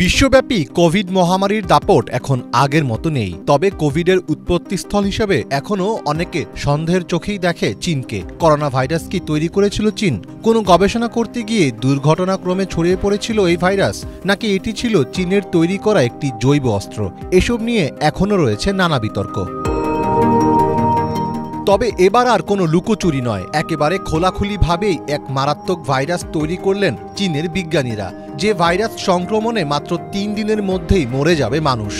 বিশ্বব্যাপী কোভিড মহামারীর দাপট এখন আগের মতো নেই। তবে কোভিডের উৎপত্তিস্থল হিসেবে এখনও অনেকে সন্দেহের চোখেই দেখে চীনকে। করোনা ভাইরাস কি তৈরি করেছিল চীন? কোনো গবেষণা করতে গিয়ে দুর্ঘটনাক্রমে ছড়িয়ে পড়েছিল এই ভাইরাস, নাকি এটি ছিল চীনের তৈরি করা একটি জৈব অস্ত্র? এসব নিয়ে এখনও রয়েছে নানা বিতর্ক। তবে এবার আর কোনো লুকোচুরি নয়, একেবারে খোলাখুলিভাবেই এক মারাত্মক ভাইরাস তৈরি করলেন চীনের বিজ্ঞানীরা, যে ভাইরাস সংক্রমণে মাত্র ৩ দিনের মধ্যেই মরে যাবে মানুষ।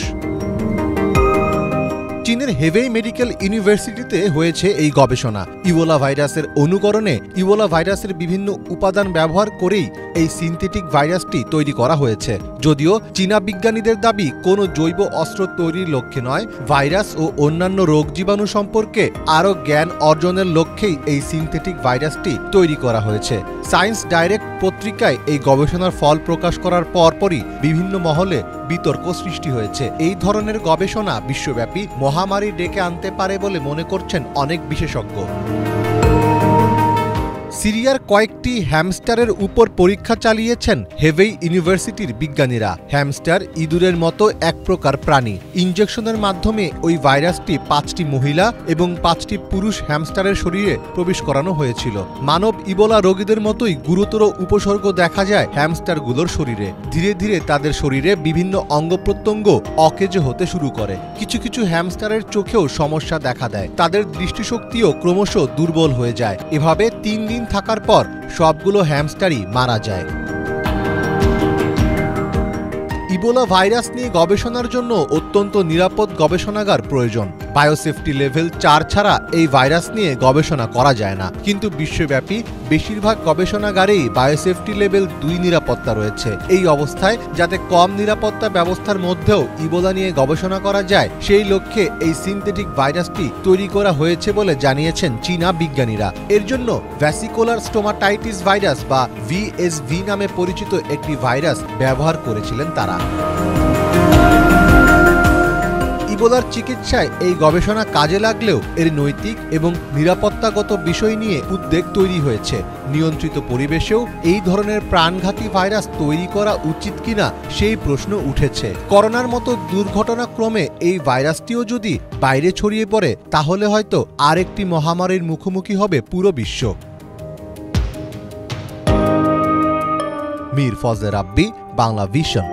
চীনের হেবেই মেডিকেল ইউনিভার্সিটিতে হয়েছে এই গবেষণা। ইবোলা ভাইরাসের অনুকরণে ইবোলা ভাইরাসের বিভিন্ন উপাদান ব্যবহার করেই এই সিনথেটিক ভাইরাসটি তৈরি করা হয়েছে। যদিও চীনা বিজ্ঞানীদের দাবি কোনো জৈব অস্ত্র তৈরির লক্ষ্যে নয়, ভাইরাস ও অন্যান্য রোগ জীবাণু সম্পর্কে আরও জ্ঞান অর্জনের লক্ষ্যেই এই সিনথেটিক ভাইরাসটি তৈরি করা হয়েছে। সায়েন্স ডাইরেক্ট পত্রিকায় এই গবেষণার ফল প্রকাশ করার পরপরই বিভিন্ন মহলে বিতর্ক সৃষ্টি হয়েছে। এই ধরনের গবেষণা বিশ্বব্যাপী মহামারী ডেকে আনতে পারে বলে মনে করছেন অনেক বিশেষজ্ঞ। সিরিয়ার কয়েকটি হ্যামস্টারের উপর পরীক্ষা চালিয়েছেন হেবেই ইউনিভার্সিটির বিজ্ঞানীরা। হ্যামস্টার ইঁদুরের মতো এক প্রকার প্রাণী। ইনজেকশনের মাধ্যমে ওই ভাইরাসটি ৫টি মহিলা এবং ৫টি পুরুষ হ্যামস্টারের শরীরে প্রবেশ করানো হয়েছিল। মানব ইবোলা রোগীদের মতোই গুরুতর উপসর্গ দেখা যায় হ্যামস্টারগুলোর শরীরে। ধীরে ধীরে তাদের শরীরে বিভিন্ন অঙ্গ প্রত্যঙ্গ অকেজো হতে শুরু করে। কিছু কিছু হ্যামস্টারের চোখেও সমস্যা দেখা দেয়, তাদের দৃষ্টিশক্তিও ক্রমশ দুর্বল হয়ে যায়। এভাবে ৩ দিন থাকার পর সবগুলো হ্যামস্টারই মারা যায়। ইবোলা ভাইরাস নিয়ে গবেষণার জন্য অত্যন্ত নিরাপদ গবেষণাগার প্রয়োজন। বায়োসেফটি লেভেল ৪ ছাড়া এই ভাইরাস নিয়ে গবেষণা করা যায় না। কিন্তু বিশ্বব্যাপী বেশিরভাগ গবেষণাগারেই বায়োসেফটি লেভেল ২ নিরাপত্তা রয়েছে। এই অবস্থায় যাতে কম নিরাপত্তা ব্যবস্থার মধ্যেও ইবোলা নিয়ে গবেষণা করা যায়, সেই লক্ষ্যে এই সিনথেটিক ভাইরাসটি তৈরি করা হয়েছে বলে জানিয়েছেন চীনা বিজ্ঞানীরা। এর জন্য ভ্যাসিকুলার স্টোমাটাইটিস ভাইরাস বা ভিএসভি নামে পরিচিত একটি ভাইরাস ব্যবহার করেছিলেন তারা। ইবোলার চিকিৎসায় এই গবেষণা কাজে লাগলেও এর নৈতিক এবং নিরাপত্তাগত বিষয় নিয়ে উদ্বেগ তৈরি হয়েছে। নিয়ন্ত্রিত পরিবেশেও এই ধরনের প্রাণঘাতী ভাইরাস তৈরি করা উচিত কিনা সেই প্রশ্ন উঠেছে। করোনার মতো দুর্ঘটনাক্রমে এই ভাইরাসটিও যদি বাইরে ছড়িয়ে পড়ে, তাহলে হয়তো আরেকটি মহামারীর মুখোমুখি হবে পুরো বিশ্ব। মীর ফজলে রাব্বি, বাংলা ভিশন।